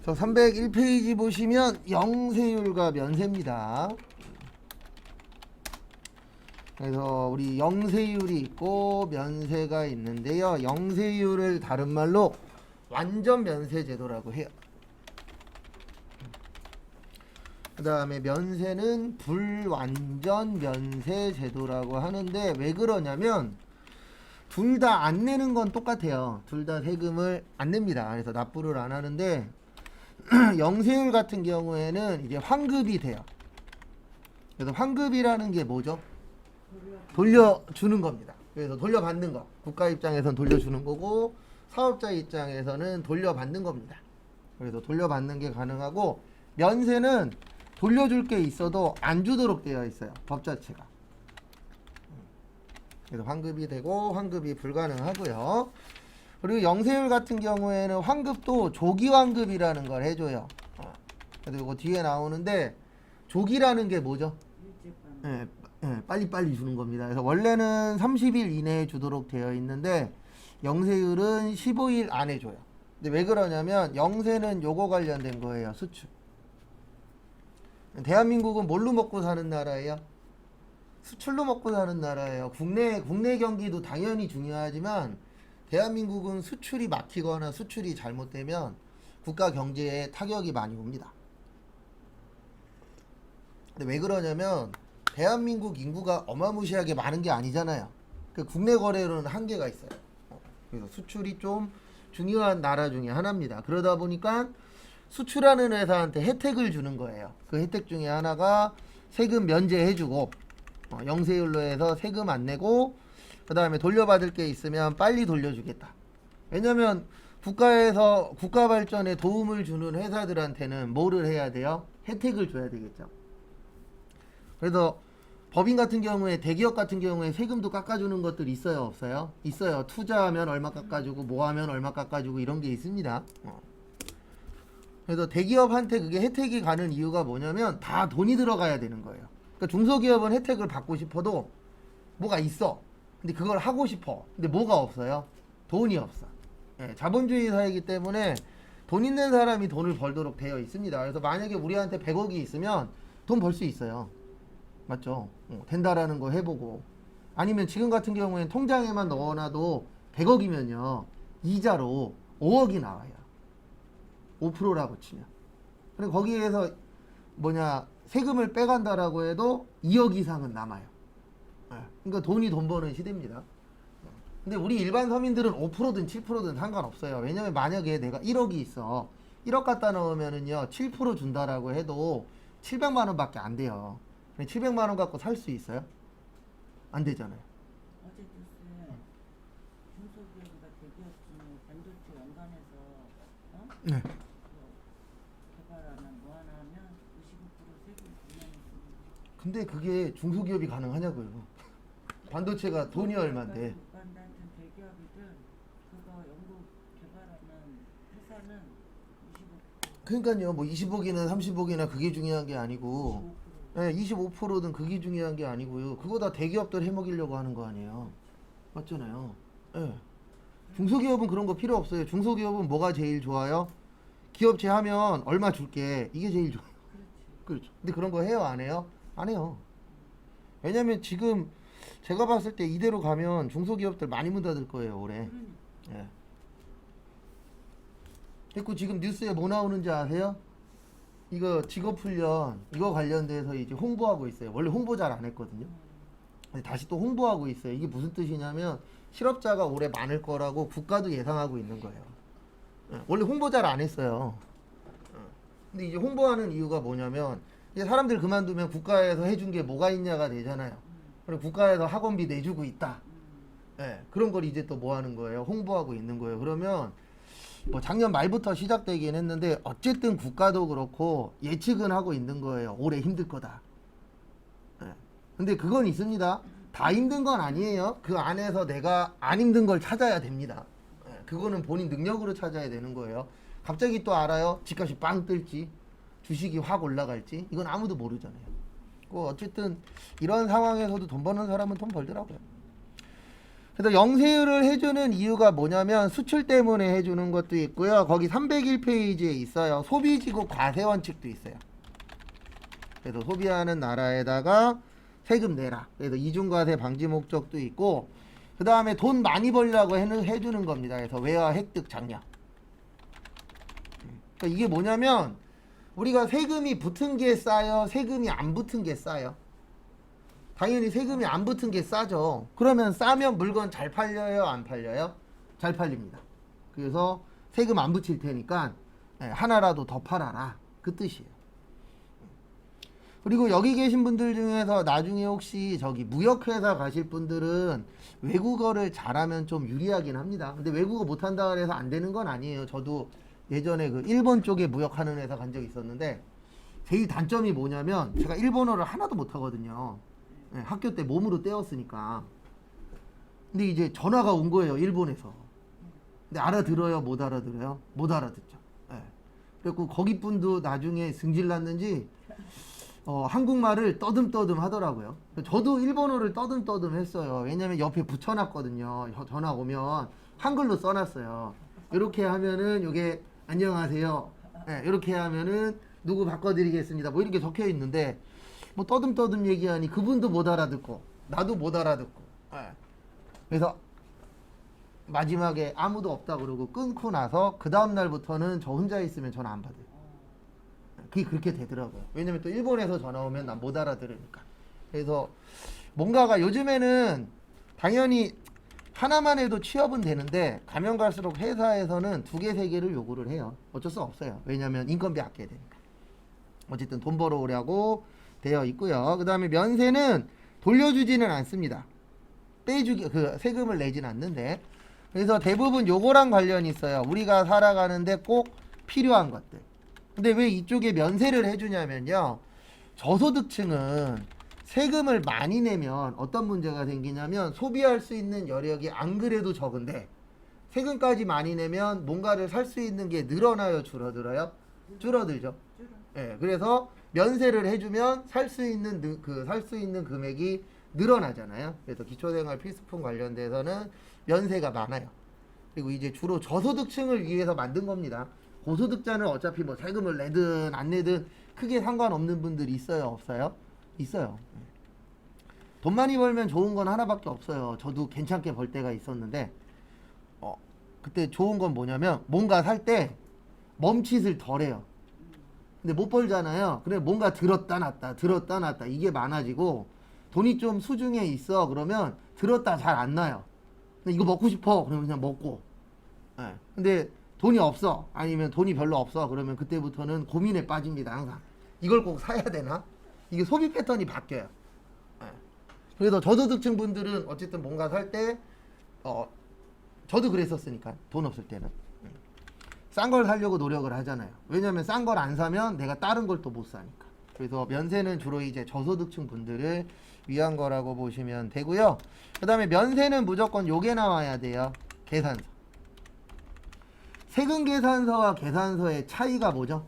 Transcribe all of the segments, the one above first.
그래서 301페이지 보시면 영세율과 면세입니다. 그래서 우리 영세율이 있고 면세가 있는데요. 영세율을 다른 말로 완전 면세 제도라고 해요. 그 다음에 면세는 불완전 면세 제도라고 하는데, 왜 그러냐면 둘 다 안 내는 건 똑같아요. 둘 다 세금을 안 냅니다. 그래서 납부를 안 하는데 영세율 같은 경우에는 이제 환급이 돼요. 그래서 환급이라는 게 뭐죠? 돌려주는 겁니다. 그래서 돌려받는 거. 국가 입장에서는 돌려주는 거고 사업자 입장에서는 돌려받는 겁니다. 그래서 돌려받는 게 가능하고, 면세는 돌려줄 게 있어도 안 주도록 되어 있어요. 법 자체가. 그래서 환급이 되고 환급이 불가능하고요. 그리고 영세율 같은 경우에는 환급도 조기 환급이라는 걸 해줘요. 그래서 이거 뒤에 나오는데, 조기라는 게 뭐죠? 빨리빨리 주는 겁니다. 그래서 원래는 30일 이내에 주도록 되어 있는데 영세율은 15일 안에 줘요. 근데 왜 그러냐면 영세는 요거 관련된 거예요. 수출. 대한민국은 뭘로 먹고 사는 나라예요? 수출로 먹고 사는 나라예요. 국내 경기도 당연히 중요하지만 대한민국은 수출이 막히거나 수출이 잘못되면 국가 경제에 타격이 많이 옵니다. 근데 왜 그러냐면 대한민국 인구가 어마무시하게 많은 게 아니잖아요. 그 국내 거래로는 한계가 있어요. 그래서 수출이 좀 중요한 나라 중에 하나입니다. 그러다 보니까 수출하는 회사한테 혜택을 주는 거예요. 그 혜택 중에 하나가 세금 면제해주고, 영세율로 해서 세금 안 내고, 그 다음에 돌려받을 게 있으면 빨리 돌려주겠다. 왜냐면 국가에서 국가 발전에 도움을 주는 회사들한테는 뭐를 해야 돼요? 혜택을 줘야 되겠죠. 그래서 법인 같은 경우에, 대기업 같은 경우에 세금도 깎아주는 것들이 있어요, 없어요? 있어요. 투자하면 얼마 깎아주고 뭐 하면 얼마 깎아주고 이런 게 있습니다. 그래서 대기업한테 그게 혜택이 가는 이유가 뭐냐면 다 돈이 들어가야 되는 거예요. 그러니까 중소기업은 혜택을 받고 싶어도 뭐가 있어. 근데 그걸 하고 싶어. 근데 뭐가 없어요? 돈이 없어. 자본주의 사회이기 때문에 돈 있는 사람이 돈을 벌도록 되어 있습니다. 그래서 만약에 우리한테 100억이 있으면 돈 벌 수 있어요. 맞죠? 된다라는 거 해보고, 아니면 지금 같은 경우에는 통장에만 넣어놔도 100억이면요 이자로 5억이 나와요. 5%라고 치면. 그리고 거기에서 세금을 빼간다라고 해도 2억 이상은 남아요. 그러니까 돈이 돈 버는 시대입니다. 근데 우리 일반 서민들은 5%든 7%든 상관없어요. 왜냐면 만약에 내가 1억이 있어. 1억 갖다 넣으면은요 7% 준다라고 해도 700만 원밖에 안 돼요. 700만 원 갖고 살 수 있어요? 안 되잖아요. 어제 뉴스에 중소기업이나 대기업 중에 반도체 연관해서 네. 개발하면 뭐 하나 하면 25% 세금 부과해서. 근데 그게 중소기업이 가능하냐고요. 반도체가 돈이 얼만데. 하여튼 대기업이든 그거 연구 개발하는 회사는 25%. 그러니까요, 뭐 20억이나 30억이나 그게 중요한 게 아니고, 25%든 그게 중요한 게 아니고요. 그거 다 대기업들 해먹이려고 하는 거 아니에요. 맞잖아요. 중소기업은 그런 거 필요 없어요. 중소기업은 뭐가 제일 좋아요? 기업체 하면 얼마 줄게. 이게 제일 좋아요. 그렇죠. 근데 그런 거 해요, 안 해요? 안 해요. 왜냐면 지금 제가 봤을 때 이대로 가면 중소기업들 많이 문 닫을 거예요, 올해. 그리고 지금 뉴스에 뭐 나오는지 아세요? 이거 직업훈련 이거 관련돼서 이제 홍보하고 있어요. 원래 홍보 잘 안 했거든요. 근데 다시 또 홍보하고 있어요. 이게 무슨 뜻이냐면 실업자가 올해 많을 거라고 국가도 예상하고 있는 거예요. 원래 홍보 잘 안 했어요. 근데 이제 홍보하는 이유가 뭐냐면 이제 사람들 그만두면 국가에서 해준 게 뭐가 있냐가 되잖아요. 그리고 국가에서 학원비 내주고 있다. 그런 걸 이제 또 뭐 하는 거예요? 홍보하고 있는 거예요. 그러면 뭐 작년 말부터 시작되긴 했는데 어쨌든 국가도 그렇고 예측은 하고 있는 거예요. 올해 힘들 거다. 근데 그건 있습니다. 다 힘든 건 아니에요. 그 안에서 내가 안 힘든 걸 찾아야 됩니다. 그거는 본인 능력으로 찾아야 되는 거예요. 갑자기 또 알아요. 집값이 빵 뜰지 주식이 확 올라갈지 이건 아무도 모르잖아요. 어쨌든 이런 상황에서도 돈 버는 사람은 돈 벌더라고요. 그래서 영세율을 해주는 이유가 뭐냐면 수출 때문에 해주는 것도 있고요. 거기 301페이지에 있어요. 소비지구 과세 원칙도 있어요. 그래서 소비하는 나라에다가 세금 내라. 그래서 이중과세 방지 목적도 있고, 그 다음에 돈 많이 벌려고 해주는 겁니다. 그래서 외화 획득 장려. 그러니까 이게 뭐냐면 우리가 세금이 붙은 게 싸요, 세금이 안 붙은 게 싸요? 당연히 세금이 안 붙은 게 싸죠. 그러면 싸면 물건 잘 팔려요, 안 팔려요? 잘 팔립니다. 그래서 세금 안 붙일 테니까 하나라도 더 팔아라, 그 뜻이에요. 그리고 여기 계신 분들 중에서 나중에 혹시 저기 무역회사 가실 분들은 외국어를 잘하면 좀 유리하긴 합니다. 근데 외국어 못한다 그래서 안 되는 건 아니에요. 저도 예전에 그 일본 쪽에 무역하는 회사 간 적이 있었는데 제일 단점이 뭐냐면 제가 일본어를 하나도 못하거든요. 학교 때 몸으로 떼었으니까. 근데 이제 전화가 온 거예요, 일본에서. 근데 알아들어요, 못 알아들어요? 못 알아듣죠. 그래갖고 거기 분도 나중에 승질 났는지 한국말을 떠듬떠듬 하더라고요. 저도 일본어를 떠듬떠듬 했어요. 왜냐면 옆에 붙여놨거든요. 전화 오면 한글로 써놨어요. 이렇게 하면은 이게 안녕하세요. 이렇게 하면은 누구 바꿔드리겠습니다. 뭐 이렇게 적혀 있는데 뭐 떠듬떠듬 얘기하니 그분도 못 알아듣고 나도 못 알아듣고. 그래서 마지막에 아무도 없다 그러고 끊고 나서 그 다음 날부터는 저 혼자 있으면 전화 안 받아요. 그게 그렇게 되더라고요. 왜냐면 또 일본에서 전화 오면 난 못 알아들으니까. 그래서 뭔가가 요즘에는 당연히 하나만 해도 취업은 되는데 가면 갈수록 회사에서는 2개, 3개를 요구를 해요. 어쩔 수 없어요. 왜냐면 인건비 아껴야 되니까. 어쨌든 돈 벌어오려고 되어 있고요. 그 다음에 면세는 돌려주지는 않습니다. 빼주기, 그 세금을 내진 않는데. 그래서 대부분 요거랑 관련이 있어요. 우리가 살아가는데 꼭 필요한 것들. 근데 왜 이쪽에 면세를 해주냐면요, 저소득층은 세금을 많이 내면 어떤 문제가 생기냐면 소비할 수 있는 여력이 안 그래도 적은데 세금까지 많이 내면 뭔가를 살 수 있는 게 늘어나요, 줄어들어요? 줄어들죠. 그래서 면세를 해주면 살 수 있는 금액이 늘어나잖아요. 그래서 기초생활 필수품 관련돼서는 면세가 많아요. 그리고 이제 주로 저소득층을 위해서 만든 겁니다. 고소득자는 어차피 뭐 세금을 내든 안 내든 크게 상관없는 분들이 있어요, 없어요? 있어요. 돈 많이 벌면 좋은 건 하나밖에 없어요. 저도 괜찮게 벌 때가 있었는데 그때 좋은 건 뭐냐면 뭔가 살 때 멈칫을 덜 해요. 근데 못 벌잖아요. 그래 뭔가 들었다 놨다 이게 많아지고 돈이 좀 수중에 있어 그러면 들었다 잘 안 나요. 근데 이거 먹고 싶어 그러면 그냥 먹고. 근데 돈이 없어 아니면 돈이 별로 없어 그러면 그때부터는 고민에 빠집니다. 항상 이걸 꼭 사야 되나? 이게 소비 패턴이 바뀌어요. 그래서 저소득층 분들은 어쨌든 뭔가 살 때 저도 그랬었으니까 돈 없을 때는 싼 걸 사려고 노력을 하잖아요. 왜냐면 싼 걸 안 사면 내가 다른 걸 또 못 사니까. 그래서 면세는 주로 이제 저소득층 분들을 위한 거라고 보시면 되고요. 그 다음에 면세는 무조건 요게 나와야 돼요. 계산서. 세금 계산서와 계산서의 차이가 뭐죠?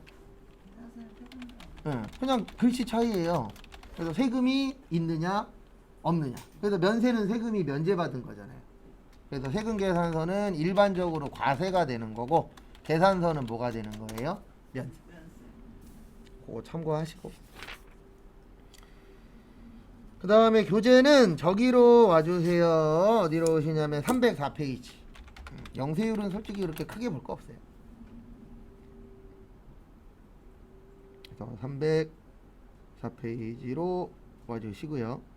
그냥 글씨 차이예요. 그래서 세금이 있느냐 없느냐. 그래서 면세는 세금이 면제받은 거잖아요. 그래서 세금 계산서는 일반적으로 과세가 되는 거고 계산서는 뭐가 되는 거예요? 면세. 그거 참고하시고. 그 다음에 교재는 저기로 와주세요. 어디로 오시냐면 304페이지. 영세율은 솔직히 그렇게 크게 볼 거 없어요. 그래서 304페이지로 와주시고요.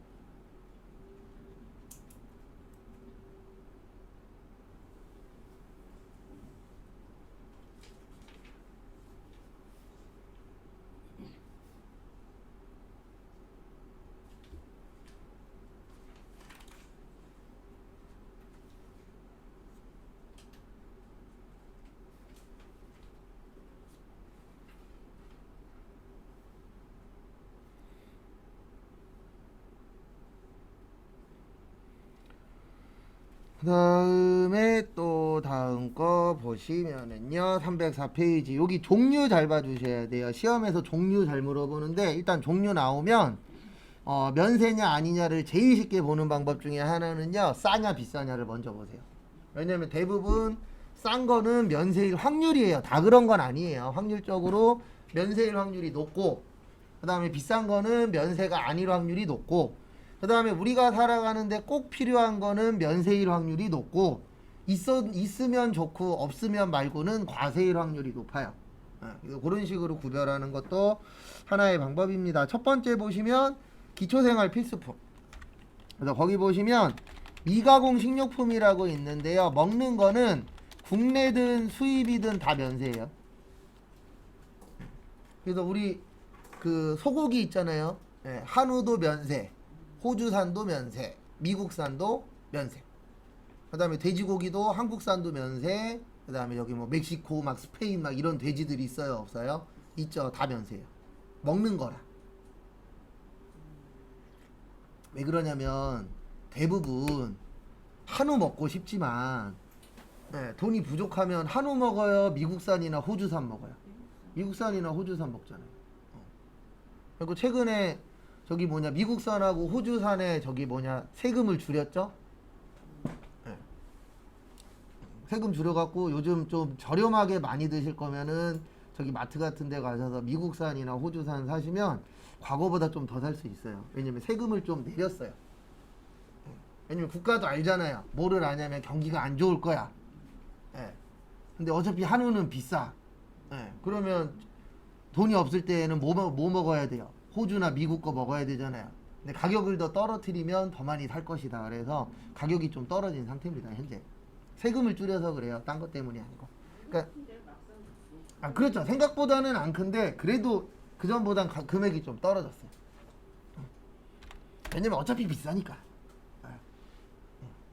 그 다음에 또 다음 거 보시면은요 304페이지 여기 종류 잘 봐주셔야 돼요. 시험에서 종류 잘 물어보는데 일단 종류 나오면 면세냐 아니냐를 제일 쉽게 보는 방법 중에 하나는요, 싸냐 비싸냐를 먼저 보세요. 왜냐면 대부분 싼 거는 면세일 확률이에요. 다 그런 건 아니에요. 확률적으로 면세일 확률이 높고, 그 다음에 비싼 거는 면세가 아닐 확률이 높고, 그 다음에 우리가 살아가는데 꼭 필요한 거는 면세일 확률이 높고, 있으면 좋고 없으면 말고는 과세일 확률이 높아요. 그래서 그런 식으로 구별하는 것도 하나의 방법입니다. 첫 번째 보시면 기초생활 필수품. 그래서 거기 보시면 미가공 식료품이라고 있는데요. 먹는 거는 국내든 수입이든 다 면세예요. 그래서 우리 그 소고기 있잖아요. 한우도 면세, 호주산도 면세, 미국산도 면세. 그 다음에 돼지고기도 한국산도 면세. 그 다음에 여기 뭐 멕시코 막 스페인 막 이런 돼지들이 있어요 없어요? 있죠. 다 면세예요. 먹는 거라. 왜 그러냐면 대부분 한우 먹고 싶지만 돈이 부족하면 한우 먹어요, 미국산이나 호주산 먹어요? 미국산이나 호주산 먹잖아요. 그리고 최근에 저기 뭐냐 미국산하고 호주산에 저기 뭐냐 세금을 줄였죠? 세금 줄여갖고 요즘 좀 저렴하게 많이 드실 거면은 저기 마트 같은 데 가셔서 미국산이나 호주산 사시면 과거보다 좀 더 살 수 있어요. 왜냐면 세금을 좀 내렸어요. 왜냐면 국가도 알잖아요. 뭐를 아냐면 경기가 안 좋을 거야. 근데 어차피 한우는 비싸. 그러면 돈이 없을 때에는 뭐 먹어야 돼요? 호주나 미국 거 먹어야 되잖아요. 근데 가격을 더 떨어뜨리면 더 많이 살 것이다. 그래서 가격이 좀 떨어진 상태입니다. 현재. 세금을 줄여서 그래요. 딴 것 때문이 아니고. 그러니까 그렇죠. 생각보다는 안 큰데 그래도 그전보단 금액이 좀 떨어졌어요. 왜냐면 어차피 비싸니까.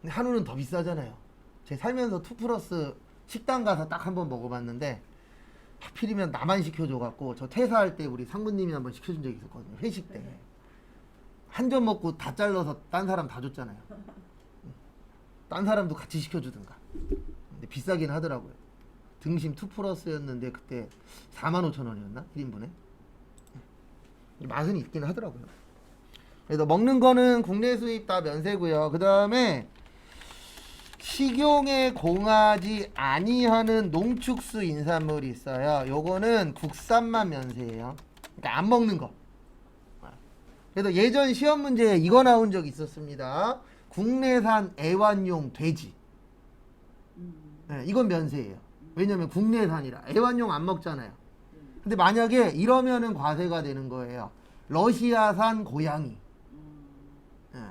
근데 한우는 더 비싸잖아요. 제가 살면서 2플러스 식당 가서 딱 한 번 먹어봤는데 하필이면 나만 시켜줘갖고 저 퇴사할 때 우리 상무님이 한번 시켜준 적이 있었거든요. 회식 때. 한 점 먹고 다 잘라서 딴 사람 다 줬잖아요. 딴 사람도 같이 시켜주든가. 근데 비싸긴 하더라고요. 등심 2플러스였는데 그때 45,000원이었나? 1인분에? 맛은 있긴 하더라고요. 그래서 먹는 거는 국내 수입 다 면세고요. 그 다음에 식용에 공하지 아니하는 농축수 인산물이 있어요. 요거는 국산만 면세예요. 그러니까 안 먹는 거. 그래서 예전 시험 문제에 이거 나온 적 있었습니다. 국내산 애완용 돼지. 이건 면세예요. 왜냐면 국내산이라. 애완용 안 먹잖아요. 근데 만약에 이러면은 과세가 되는 거예요. 러시아산 고양이.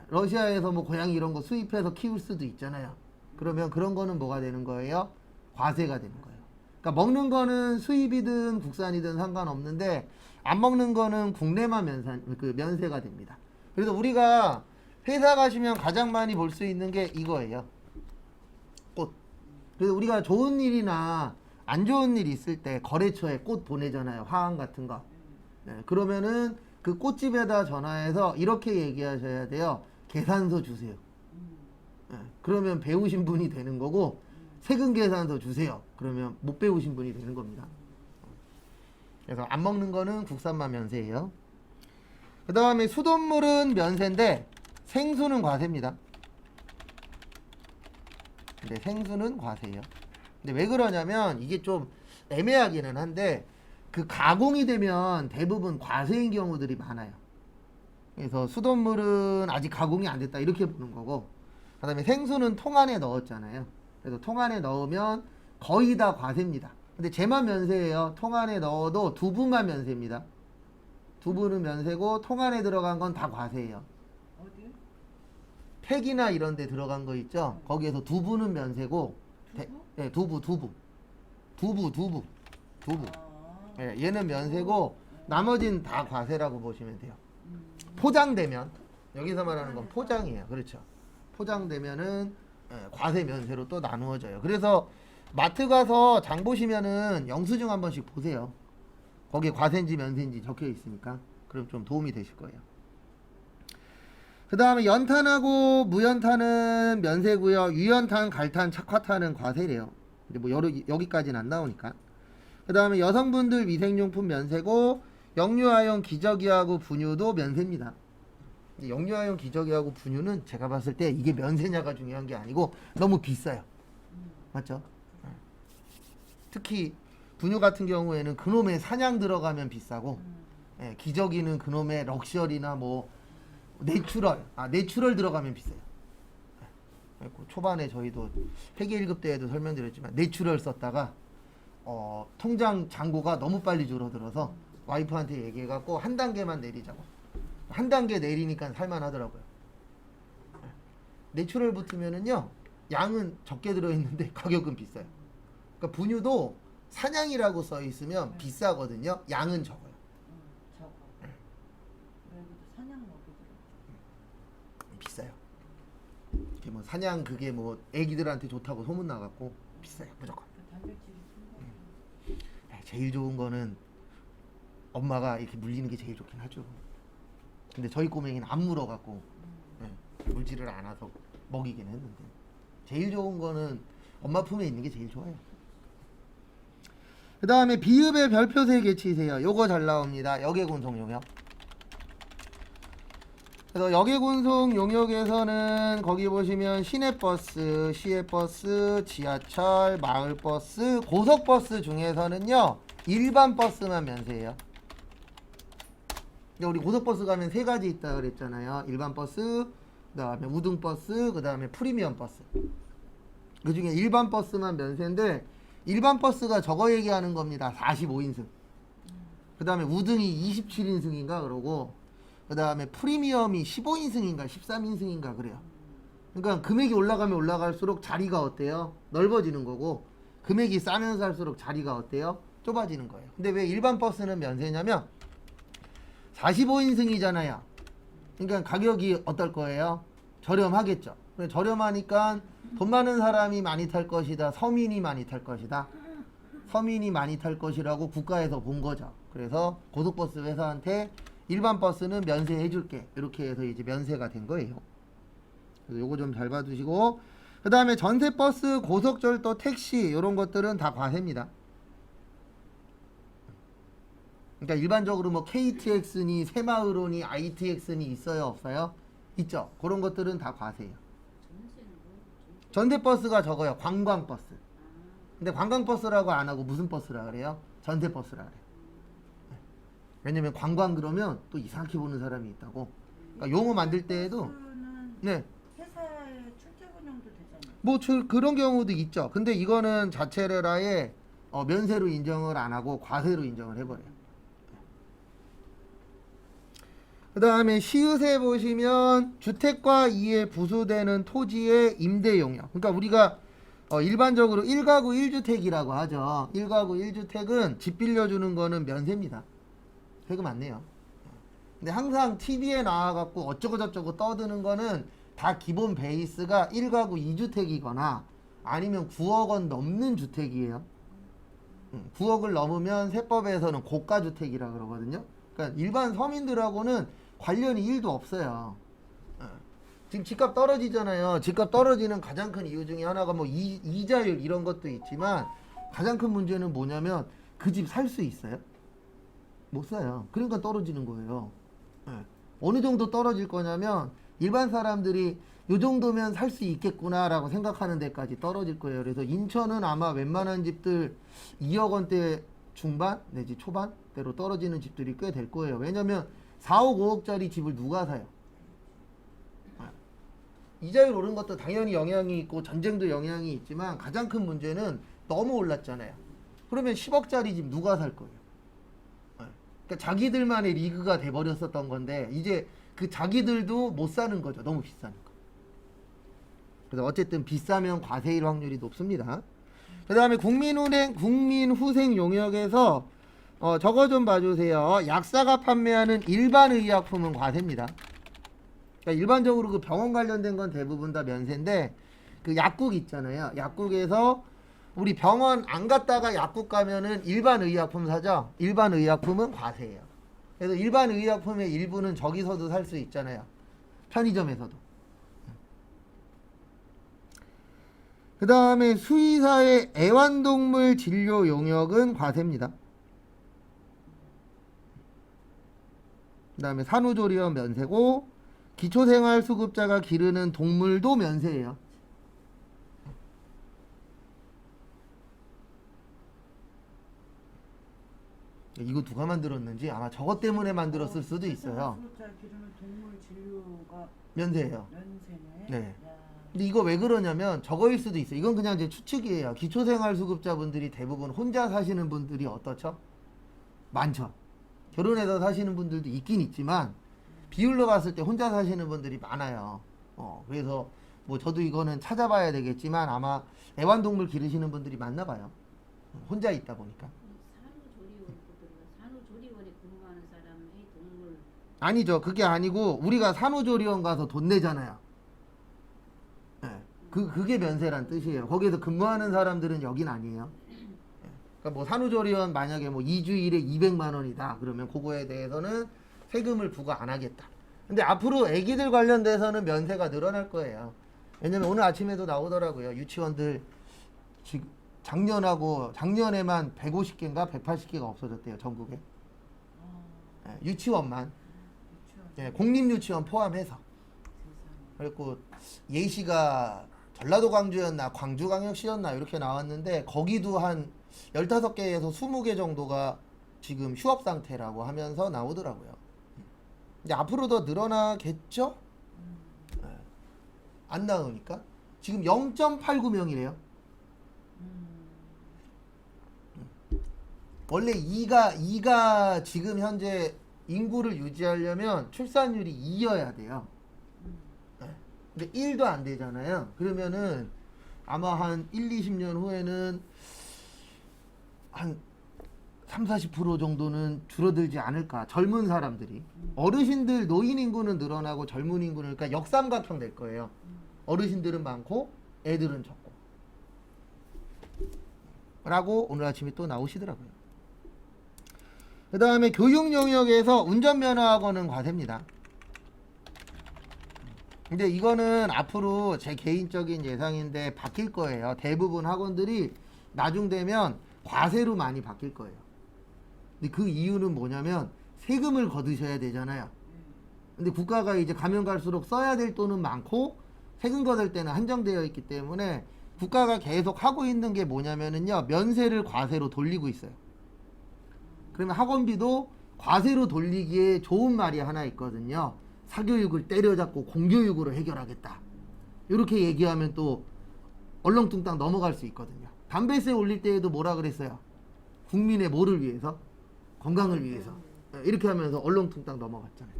러시아에서 뭐 고양이 이런 거 수입해서 키울 수도 있잖아요. 그러면 그런 거는 뭐가 되는 거예요? 과세가 되는 거예요. 그러니까 먹는 거는 수입이든 국산이든 상관없는데 안 먹는 거는 국내만 면세가 됩니다. 그래서 우리가 회사 가시면 가장 많이 볼 수 있는 게 이거예요. 꽃. 그래서 우리가 좋은 일이나 안 좋은 일 있을 때 거래처에 꽃 보내잖아요. 화환 같은 거. 그러면은 그 꽃집에다 전화해서 이렇게 얘기하셔야 돼요. 계산서 주세요. 그러면 배우신 분이 되는 거고 세금 계산서 주세요. 그러면 못 배우신 분이 되는 겁니다. 그래서 안 먹는 거는 국산만 면세예요. 그 다음에 수돗물은 면세인데 생수는 과세입니다. 근데 생수는 과세예요. 근데 왜 그러냐면 이게 좀 애매하기는 한데 그 가공이 되면 대부분 과세인 경우들이 많아요. 그래서 수돗물은 아직 가공이 안 됐다 이렇게 보는 거고, 그 다음에 생수는 통 안에 넣었잖아요. 그래서 통 안에 넣으면 거의 다 과세입니다. 근데 쟤만 면세예요. 통 안에 넣어도 두부만 면세입니다. 두부는 면세고 통 안에 들어간 건 다 과세예요. 어디? 팩이나 이런 데 들어간 거 있죠? 거기에서 두부는 면세고 두부? 두부. 얘는 면세고 나머지는 다 과세라고 보시면 돼요. 포장되면, 여기서 말하는 건 포장이에요. 그렇죠. 포장되면은 과세 면세로 또 나누어져요. 그래서 마트 가서 장 보시면은 영수증 한 번씩 보세요. 거기에 과세인지 면세인지 적혀 있으니까. 그럼 좀 도움이 되실 거예요. 그 다음에 연탄하고 무연탄은 면세고요. 유연탄, 갈탄, 착화탄은 과세래요. 근데 뭐 여기까지는 안 나오니까. 그 다음에 여성분들 위생용품 면세고, 역류하용 기저귀하고 분유도 면세입니다. 역류하용 기저귀하고 분유는 제가 봤을 때 이게 면세냐가 중요한 게 아니고 너무 비싸요. 맞죠? 특히 분유 같은 경우에는 그놈의 사냥 들어가면 비싸고, 예, 기저귀는 그놈의 럭셔리나 뭐 내추럴 들어가면 비싸요. 그 초반에 저희도 회계 1급 때에도 설명드렸지만 내추럴 썼다가 통장 잔고가 너무 빨리 줄어들어서 와이프한테 얘기해갖고 한 단계만 내리자고. 한 단계 내리니까 살만하더라고요. 내추럴 붙으면은요, 양은 적게 들어있는데 가격은 비싸요. 그러니까 분유도 사냥이라고 써 있으면 비싸거든요. 양은 적어요. 적어. 여기도 사냥 먹이더라고. 비싸요. 이게 뭐 사냥 그게 뭐 애기들한테 좋다고 소문 나갖고 비싸요. 무조건. 그 단백질이 풍부하고. 제일 좋은 거는 엄마가 이렇게 물리는 게 제일 좋긴 하죠. 근데 저희 꼬맹이는 안 물어갖고 물지를 않아서 먹이긴 했는데 제일 좋은 거는 엄마 품에 있는 게 제일 좋아요. 그 다음에 비읍의 별표세 개치세요. 요거 잘 나옵니다. 역외군송 용역. 그래서 역외군송 용역에서는 거기 보시면 시내버스, 시외버스, 지하철, 마을버스, 고속버스 중에서는요 일반 버스만 면세예요. 우리 고속버스 가면 세 가지 있다 그랬잖아요. 일반 버스, 그 다음에 우등버스, 그 다음에 프리미엄 버스. 그 중에 일반 버스만 면세인데 일반 버스가 저거 얘기하는 겁니다. 45인승. 그 다음에 우등이 27인승인가 그러고 그 다음에 프리미엄이 15인승인가 13인승인가 그래요. 그러니까 금액이 올라가면 올라갈수록 자리가 어때요? 넓어지는 거고 금액이 싸면서 할수록 자리가 어때요? 좁아지는 거예요. 근데 왜 일반 버스는 면세냐면 45인승이잖아요. 그러니까 가격이 어떨 거예요? 저렴하겠죠. 저렴하니까 돈 많은 사람이 많이 탈 것이다. 서민이 많이 탈 것이다. 서민이 많이 탈 것이라고 국가에서 본 거죠. 그래서 고속버스 회사한테 일반 버스는 면세해 줄게. 이렇게 해서 이제 면세가 된 거예요. 그래서 요거 좀 잘 봐두시고 그 다음에 전세버스, 고속철도, 택시 이런 것들은 다 과세입니다. 그러니까 일반적으로 뭐 KTX니 새마을호니 ITX니 있어요 없어요? 있죠. 그런 것들은 다 과세예요. 전세버스가 적어요. 관광버스. 근데 관광버스라고 안 하고 무슨 버스라 그래요? 전세버스라 그래요. 왜냐면 관광 그러면 또 이상하게 보는 사람이 있다고. 그러니까 용어 만들 때에도 네. 회사에 출퇴근용도 되잖아요. 뭐 그런 경우도 있죠. 근데 이거는 자체를 아예 면세로 인정을 안 하고 과세로 인정을 해버려요. 그 다음에 시읒에 보시면 주택과 이에 부수되는 토지의 임대 용역. 그러니까 우리가 일반적으로 1가구 1주택이라고 하죠. 1가구 1주택은 집 빌려주는 거는 면세입니다. 세금 안 내요. 근데 항상 TV에 나와갖고 어쩌고저쩌고 떠드는 거는 다 기본 베이스가 1가구 2주택이거나 아니면 9억 원 넘는 주택이에요. 9억을 넘으면 세법에서는 고가주택이라 그러거든요. 그러니까 일반 서민들하고는 관련이 1도 없어요. 지금 집값 떨어지잖아요. 집값 떨어지는 가장 큰 이유 중에 하나가 뭐 이자율 이런 것도 있지만 가장 큰 문제는 뭐냐면 그 집 살 수 있어요? 못 사요. 그러니까 떨어지는 거예요. 어느 정도 떨어질 거냐면 일반 사람들이 요 정도면 살 수 있겠구나라고 생각하는 데까지 떨어질 거예요. 그래서 인천은 아마 웬만한 집들 2억 원대 중반 내지 초반대로 떨어지는 집들이 꽤 될 거예요. 왜냐면 4억 5억짜리 집을 누가 사요? 이자율 오른 것도 당연히 영향이 있고 전쟁도 영향이 있지만 가장 큰 문제는 너무 올랐잖아요. 그러면 10억짜리 집 누가 살 거예요? 그러니까 자기들만의 리그가 돼버렸었던 건데 이제 그 자기들도 못 사는 거죠. 너무 비싸니까. 그래서 어쨌든 비싸면 과세일 확률이 높습니다. 그 다음에 국민후생 용역에서 저거 좀 봐주세요. 약사가 판매하는 일반 의약품은 과세입니다. 그러니까 일반적으로 그 병원 관련된 건 대부분 다 면세인데 그 약국 있잖아요. 약국에서 우리 병원 안 갔다가 약국 가면은 일반 의약품 사죠. 일반 의약품은 과세예요. 그래서 일반 의약품의 일부는 저기서도 살 수 있잖아요. 편의점에서도. 그 다음에 수의사의 애완동물 진료 용역은 과세입니다. 그 다음에 산후조리원 면세고 기초생활수급자가 기르는 동물도 면세예요. 이거 누가 만들었는지 아마 저것 때문에 만들었을 수도 있어요. 수급자 기르는 동물 진료가 면세예요. 면세네. 네. 야. 근데 이거 왜 그러냐면 저거일 수도 있어요. 이건 그냥 이제 추측이에요. 기초생활수급자분들이 대부분 혼자 사시는 분들이 어떻죠? 많죠. 결혼해서 사시는 분들도 있긴 있지만 비율로 봤을 때 혼자 사시는 분들이 많아요. 그래서 뭐 저도 이거는 찾아봐야 되겠지만 아마 애완동물 기르시는 분들이 많나 봐요. 혼자 있다 보니까. 산후조리원에 근무하는 사람이 동물 아니죠. 그게 아니고 우리가 산후조리원 가서 돈 내잖아요. 네. 그게 면세란 뜻이에요. 거기에서 근무하는 사람들은 여긴 아니에요. 그러니까 뭐 산후조리원 만약에 뭐 2주일에 200만 원이다. 그러면 그거에 대해서는 세금을 부과 안 하겠다. 근데 앞으로 애기들 관련돼서는 면세가 늘어날 거예요. 왜냐면 오늘 아침에도 나오더라고요. 유치원들 지금 작년에만 150개인가 180개가 없어졌대요. 전국에. 네, 유치원만. 네, 공립유치원 포함해서. 그리고 예시가 전라도 광주였나 광주광역시였나 이렇게 나왔는데 거기도 한 15개에서 20개 정도가 지금 휴업 상태라고 하면서 나오더라고요. 근데 앞으로 더 늘어나겠죠? 네. 안 나오니까. 지금 0.89명이래요. 원래 2가 지금 현재 인구를 유지하려면 출산율이 2여야 돼요. 근데 1도 안 되잖아요. 그러면은 아마 한 1, 20년 후에는 한 3, 40% 정도는 줄어들지 않을까. 젊은 사람들이. 어르신들 노인 인구는 늘어나고 젊은 인구는 그러니까 역삼각형 될 거예요. 어르신들은 많고 애들은 적고. 라고 오늘 아침에 또 나오시더라고요. 그 다음에 교육 영역에서 운전면허학원은 과세입니다. 근데 이거는 앞으로 제 개인적인 예상인데 바뀔 거예요. 대부분 학원들이 나중 되면 과세로 많이 바뀔 거예요. 근데 그 이유는 뭐냐면 세금을 거두셔야 되잖아요. 근데 국가가 이제 가면 갈수록 써야 될 돈은 많고 세금 거둘 때는 한정되어 있기 때문에 국가가 계속 하고 있는 게 뭐냐면은요, 면세를 과세로 돌리고 있어요. 그러면 학원비도 과세로 돌리기에 좋은 말이 하나 있거든요. 사교육을 때려잡고 공교육으로 해결하겠다. 이렇게 얘기하면 또 얼렁뚱땅 넘어갈 수 있거든요. 담배세 올릴 때에도 뭐라 그랬어요? 국민의 뭐를 위해서? 건강을 위해서. 이렇게 하면서 얼렁뚱땅 넘어갔잖아요.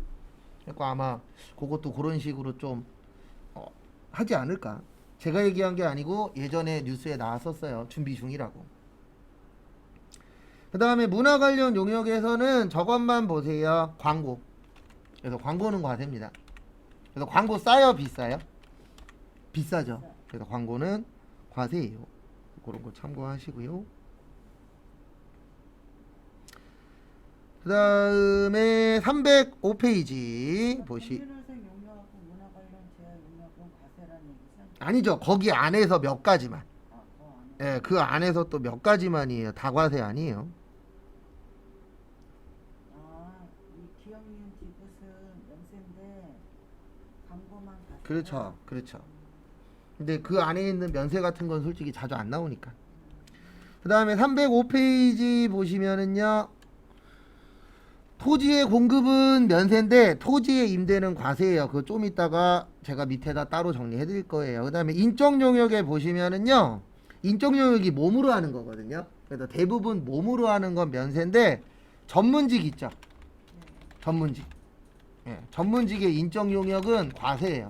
그러니까 아마 그것도 그런 식으로 좀 하지 않을까. 제가 얘기한 게 아니고 예전에 뉴스에 나왔었어요. 준비 중이라고. 그 다음에 문화 관련 용역에서는 저것만 보세요. 광고. 그래서 광고는 과세입니다. 그래서 광고 싸요, 비싸요? 비싸죠. 그래서 광고는 과세예요. 그런 거 참고하시고요. 그 다음에 305페이지 정신활생 용역하고 문화 관련 재활 용역은 과세라는 얘기죠? 아니죠. 거기 안에서 몇 가지만. 그 안에. 예, 그 안에서 또 몇 가지만이에요. 다 과세 아니에요. 이 기업용 기부은 면세인데 광고만 과세. 그렇죠. 그렇죠. 근데 그 안에 있는 면세 같은 건 솔직히 자주 안 나오니까. 그 다음에 305페이지 보시면은요, 토지의 공급은 면세인데 토지의 임대는 과세예요. 그거 좀 이따가 제가 밑에다 따로 정리해 드릴 거예요. 그 다음에 인적 용역에 보시면은요, 인적 용역이 몸으로 하는 거거든요. 그래서 대부분 몸으로 하는 건 면세인데 전문직 있죠. 전문직. 예, 전문직의 인적 용역은 과세예요.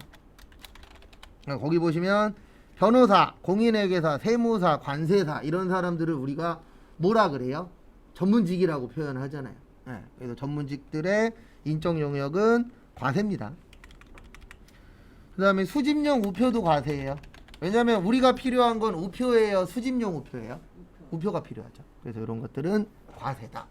거기 보시면 변호사, 공인회계사, 세무사, 관세사 이런 사람들을 우리가 뭐라 그래요? 전문직이라고 표현하잖아요. 예, 그래서 전문직들의 인적 용역은 과세입니다. 그 다음에 수집용 우표도 과세예요. 왜냐하면 우리가 필요한 건 우표예요, 수집용 우표예요? 우표가 필요하죠. 그래서 이런 것들은 과세다.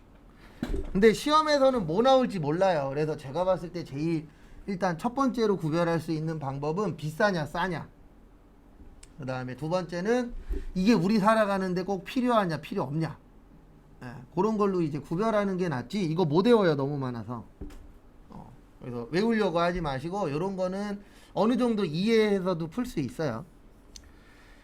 근데 시험에서는 뭐 나올지 몰라요. 그래서 제가 봤을 때 제일 일단 첫 번째로 구별할 수 있는 방법은 비싸냐 싸냐. 그 다음에 두 번째는 이게 우리 살아가는데 꼭 필요하냐 필요 없냐. 그런 걸로 이제 구별하는 게 낫지. 이거 못 외워요, 너무 많아서. 그래서 외우려고 하지 마시고 이런 거는 어느 정도 이해해서도 풀 수 있어요.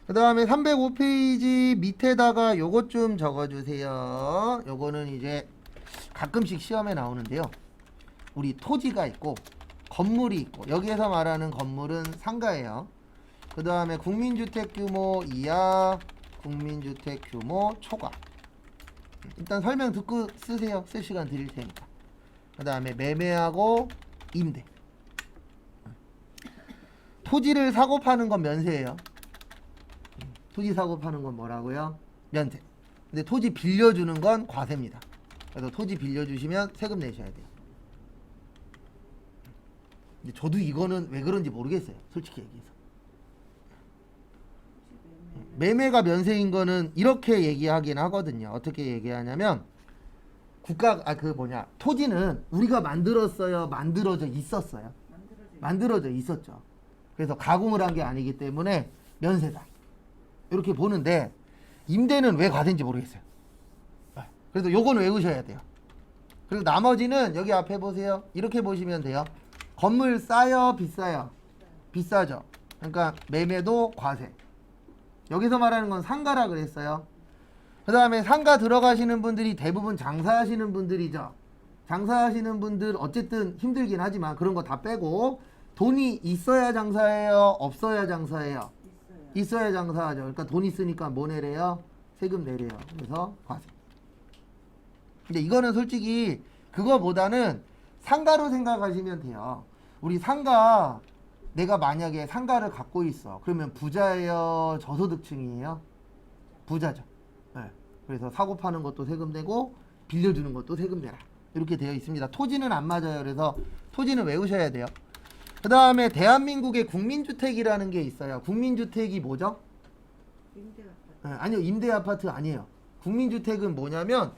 그 다음에 305페이지 밑에다가 요것 좀 적어주세요. 요거는 이제 가끔씩 시험에 나오는데요. 우리 토지가 있고 건물이 있고 여기에서 말하는 건물은 상가예요. 그 다음에 국민주택 규모 이하, 국민주택 규모 초과. 일단 설명 듣고 쓰세요. 쓸 시간 드릴 테니까. 그 다음에 매매하고 임대. 토지를 사고 파는 건 면세예요. 토지 사고 파는 건 뭐라고요? 면세. 근데 토지 빌려주는 건 과세입니다. 그래서 토지 빌려주시면 세금 내셔야 돼요. 근데 저도 이거는 왜 그런지 모르겠어요. 솔직히 얘기해서. 매매가 면세인 거는 이렇게 얘기하긴 하거든요. 어떻게 얘기하냐면 토지는 우리가 만들었어요? 만들어져 있었어요? 만들어져 있었죠. 그래서 가공을 한 게 아니기 때문에 면세다. 이렇게 보는데 임대는 왜 과세인지 모르겠어요. 그래서 요거는 외우셔야 돼요. 그리고 나머지는 여기 앞에 보세요. 이렇게 보시면 돼요. 건물 싸요? 비싸요? 비싸죠. 그러니까 매매도 과세. 여기서 말하는 건 상가라 그랬어요. 그 다음에 상가 들어가시는 분들이 대부분 장사하시는 분들이죠. 장사하시는 분들 어쨌든 힘들긴 하지만 그런 거 다 빼고 돈이 있어야 장사해요? 없어야 장사해요? 있어야 장사하죠. 그러니까 돈 있으니까 뭐 내래요? 세금 내래요. 그래서 과세. 근데 이거는 솔직히 그거보다는 상가로 생각하시면 돼요. 우리 상가, 내가 만약에 상가를 갖고 있어. 그러면 부자예요? 저소득층이에요? 부자죠. 네. 그래서 사고 파는 것도 세금 내고 빌려주는 것도 세금 내라. 이렇게 되어 있습니다. 토지는 안 맞아요. 그래서 토지는 외우셔야 돼요. 그 다음에 대한민국의 국민주택이라는 게 있어요. 국민주택이 뭐죠? 임대아파트. 아니요. 임대아파트 아니에요. 국민주택은 뭐냐면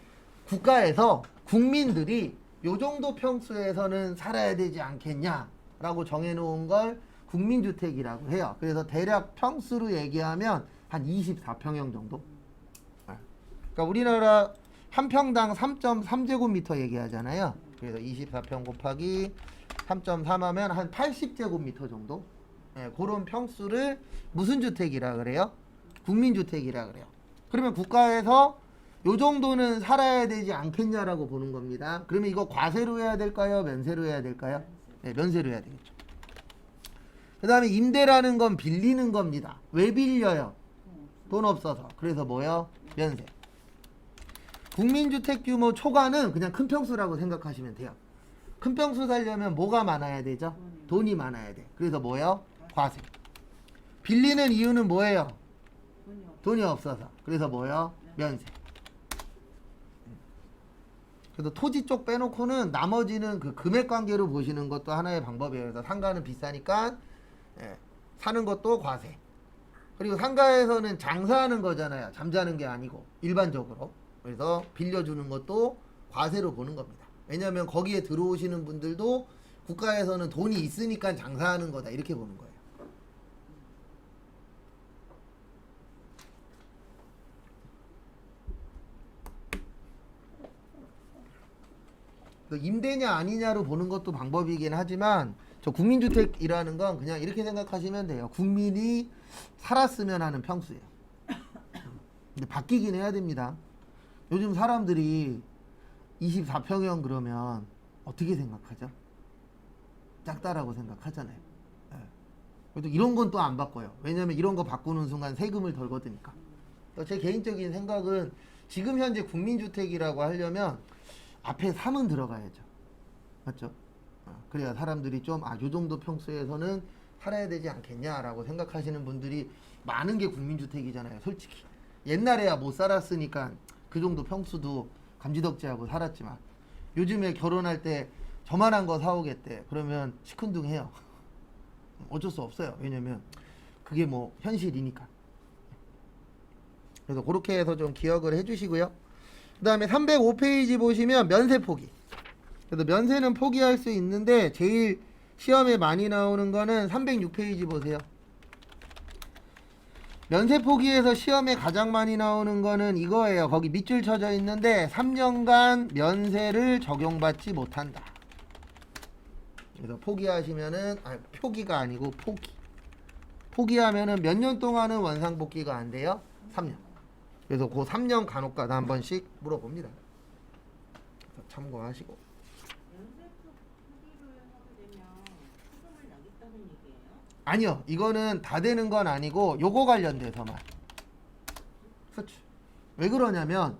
국가에서 국민들이 요 정도 평수에서는 살아야 되지 않겠냐라고 정해놓은 걸 국민주택이라고 해요. 그래서 대략 평수로 얘기하면 한 24평형 정도. 그러니까 우리나라 한 평당 3.3제곱미터 얘기하잖아요. 그래서 24평 곱하기 3.3 하면 한 80제곱미터 정도. 그런 평수를 무슨 주택이라 그래요? 국민주택이라 그래요. 그러면 국가에서 요 정도는 살아야 되지 않겠냐라고 보는 겁니다. 그러면 이거 과세로 해야 될까요? 면세로 해야 될까요? 네, 면세로 해야 되겠죠. 그 다음에 임대라는 건 빌리는 겁니다. 왜 빌려요? 돈 없어서. 그래서 뭐요? 면세. 국민주택 규모 초과는 그냥 큰 평수라고 생각하시면 돼요. 큰 평수 살려면 뭐가 많아야 되죠? 돈이 많아야 돼. 그래서 뭐요? 과세. 빌리는 이유는 뭐예요? 돈이 없어서. 그래서 뭐요? 면세. 그래서 토지 쪽 빼놓고는 나머지는 그 금액 관계로 보시는 것도 하나의 방법이에요. 그래서 상가는 비싸니까 사는 것도 과세. 그리고 상가에서는 장사하는 거잖아요. 잠자는 게 아니고 일반적으로. 그래서 빌려주는 것도 과세로 보는 겁니다. 왜냐하면 거기에 들어오시는 분들도 국가에서는 돈이 있으니까 장사하는 거다 이렇게 보는 거예요. 임대냐 아니냐로 보는 것도 방법이긴 하지만 저 국민주택이라는 건 그냥 이렇게 생각하시면 돼요. 국민이 살았으면 하는 평수예요. 근데 바뀌긴 해야 됩니다. 요즘 사람들이 24평형 그러면 어떻게 생각하죠? 작다라고 생각하잖아요. 그래도 이런 건 또 안 바꿔요. 왜냐면 이런 거 바꾸는 순간 세금을 덜 걷으니까. 제 개인적인 생각은 지금 현재 국민주택이라고 하려면 앞에 3은 들어가야죠. 맞죠? 그래야 사람들이 좀 요 정도 평수에서는 살아야 되지 않겠냐라고 생각하시는 분들이 많은 게 국민주택이잖아요. 솔직히 옛날에야 못 살았으니까 그 정도 평수도 감지덕지하고 살았지만 요즘에 결혼할 때 저만한 거 사오겠대. 그러면 시큰둥해요. 어쩔 수 없어요. 왜냐면 그게 뭐 현실이니까. 그래서 그렇게 해서 좀 기억을 해주시고요. 그 다음에 305페이지 보시면 면세 포기. 그래서 면세는 포기할 수 있는데 제일 시험에 많이 나오는 거는 306페이지 보세요. 면세 포기에서 시험에 가장 많이 나오는 거는 이거예요. 거기 밑줄 쳐져 있는데 3년간 면세를 적용받지 못한다. 그래서 포기하시면은 표기가 아니고 포기하면은 몇 년 동안은 원상복귀가 안 돼요? 3년. 그래서 그 3년 간혹가다 한 번씩 물어봅니다. 그래서 참고하시고. 연세표 포기를 하게 되면 수금을 나겠다는 얘기예요? 아니요, 이거는 다 되는 건 아니고 요거 관련돼서만. 수출. 왜 그러냐면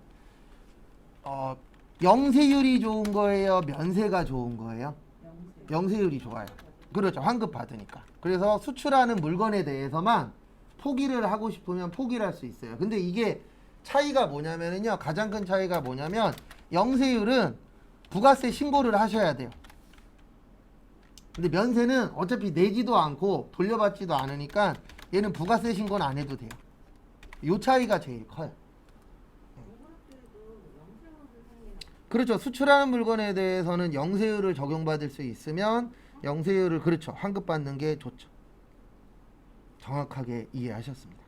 영세율이 좋은 거예요, 면세가 좋은 거예요? 영세. 영세율이 좋아요. 그렇죠, 환급 받으니까. 그래서 수출하는 물건에 대해서만 포기를 하고 싶으면 포기를 할 수 있어요. 근데 이게 차이가 뭐냐면요, 가장 큰 차이가 뭐냐면 영세율은 부가세 신고를 하셔야 돼요. 근데 면세는 어차피 내지도 않고 돌려받지도 않으니까 얘는 부가세 신고는 안 해도 돼요. 요 차이가 제일 커요. 그럴 때도 영세율을 하는 게 그렇죠. 수출하는 물건에 대해서는 영세율을 적용받을 수 있으면 영세율을 그렇죠, 환급받는 게 좋죠. 정확하게 이해하셨습니다.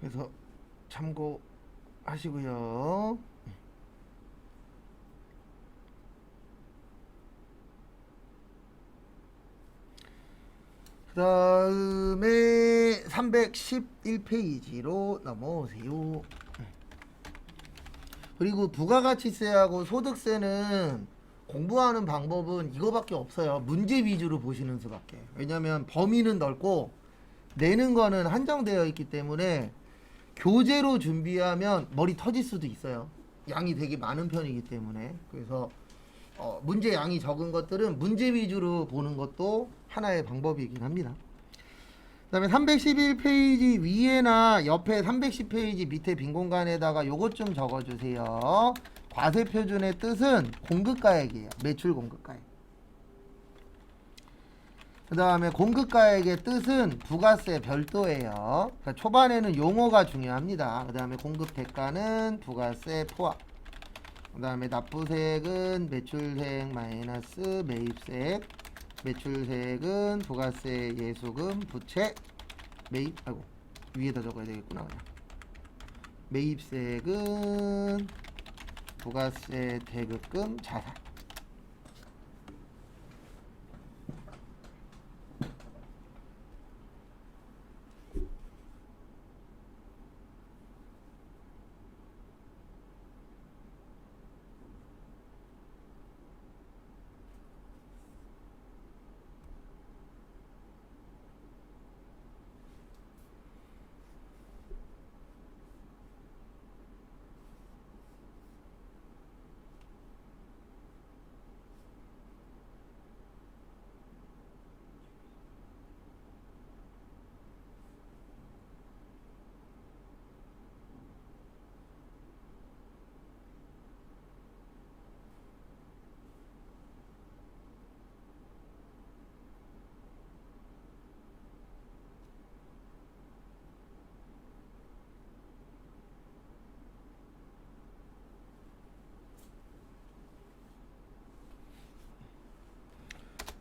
그래서 참고하시고요. 그 다음에 311페이지로 넘어오세요. 그리고 부가가치세하고 소득세는 공부하는 방법은 이거밖에 없어요. 문제 위주로 보시는 수밖에. 왜냐면 범위는 넓고 내는 거는 한정되어 있기 때문에 교재로 준비하면 머리 터질 수도 있어요. 양이 되게 많은 편이기 때문에. 그래서 문제 양이 적은 것들은 문제 위주로 보는 것도 하나의 방법이긴 합니다. 그 다음에 311페이지 위에나 옆에 310페이지 밑에 빈 공간에다가 요것 좀 적어주세요. 과세표준의 뜻은 공급가액이에요. 매출 공급가액. 그 다음에 공급가액의 뜻은 부가세 별도예요. 그러니까 초반에는 용어가 중요합니다. 그 다음에 공급대가는 부가세 포함. 그 다음에 납부세액은 매출세액 마이너스 매입세액. 매출세액은 부가세 예수금 부채 매입. 아이고 위에다 적어야 되겠구나. 그냥. 매입세액은 부가세 대급금 자산.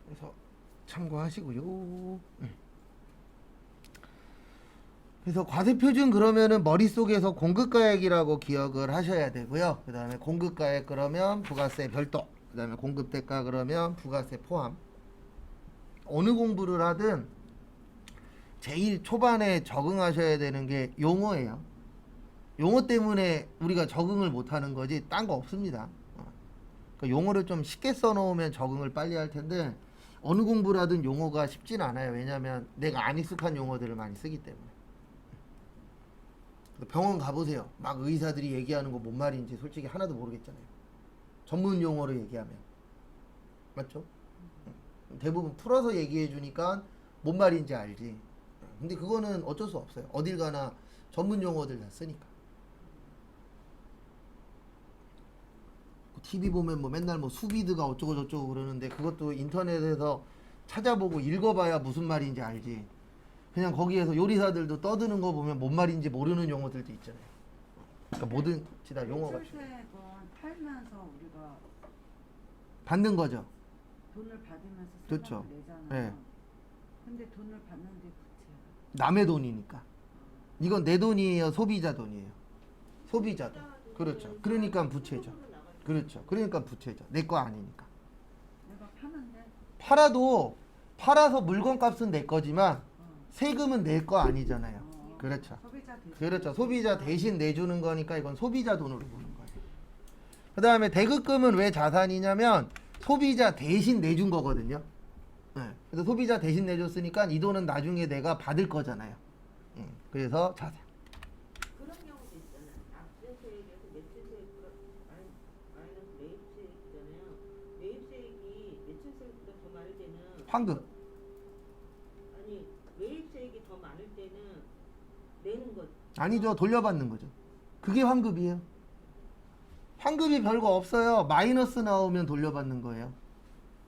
그래서 참고하시고요. 그래서 과세표준 그러면은 머릿속에서 공급가액이라고 기억을 하셔야 되고요. 그 다음에 공급가액 그러면 부가세 별도. 그 다음에 공급대가 그러면 부가세 포함. 어느 공부를 하든 제일 초반에 적응하셔야 되는 게 용어예요. 용어 때문에 우리가 적응을 못하는 거지 딴 거 없습니다. 그러니까 용어를 좀 쉽게 써놓으면 적응을 빨리 할 텐데 어느 공부를 하든 용어가 쉽진 않아요. 왜냐하면 내가 안 익숙한 용어들을 많이 쓰기 때문에. 병원 가보세요. 막 의사들이 얘기하는 거 뭔 말인지 솔직히 하나도 모르겠잖아요. 전문 용어로 얘기하면. 맞죠? 대부분 풀어서 얘기해 주니까 뭔 말인지 알지. 근데 그거는 어쩔 수 없어요. 어딜 가나 전문 용어들 다 쓰니까. TV 보면 뭐 맨날 뭐 수비드가 어쩌고 저쩌고 그러는데 그것도 인터넷에서 찾아보고 읽어봐야 무슨 말인지 알지. 그냥 거기에서 요리사들도 떠드는 거 보면 뭔 말인지 모르는 용어들도 있잖아요. 그러니까 뭐든지 다 용어가 매출세액은 팔면서 우리가 받는 거죠. 돈을 받으면서 그렇죠. 세금을 내잖아요. 네. 근데 돈을 받는데 부채야. 남의 돈이니까. 이건 내 돈이에요, 소비자 돈이에요. 소비자 돈. 그렇죠. 그러니까 부채죠. 그렇죠. 그러니까 부채죠. 내 거 아니니까. 내가 파는데 팔아서 물건 값은 내 거지만 세금은 내 거 아니잖아요. 그렇죠. 소비자 대신 그렇죠. 소비자 대신 내주는 거니까 이건 소비자 돈으로 보는 거예요. 그 다음에 대급금은 왜 자산이냐면 소비자 대신 내준 거거든요. 네. 그래서 소비자 대신 내줬으니까 이 돈은 나중에 내가 받을 거잖아요. 그래서 자산. 그런 경우도 있잖아요. 압세수액에서 매출세액보다 마이너스 매입세액이잖아요. 매입세액이 매출세액보다 더 많을 때는 환급. 아니 매입세액이 더 많을 때는 내는 거 아니죠. 돌려받는 거죠. 그게 환급이에요. 환급이 별거 없어요. 마이너스 나오면 돌려받는 거예요.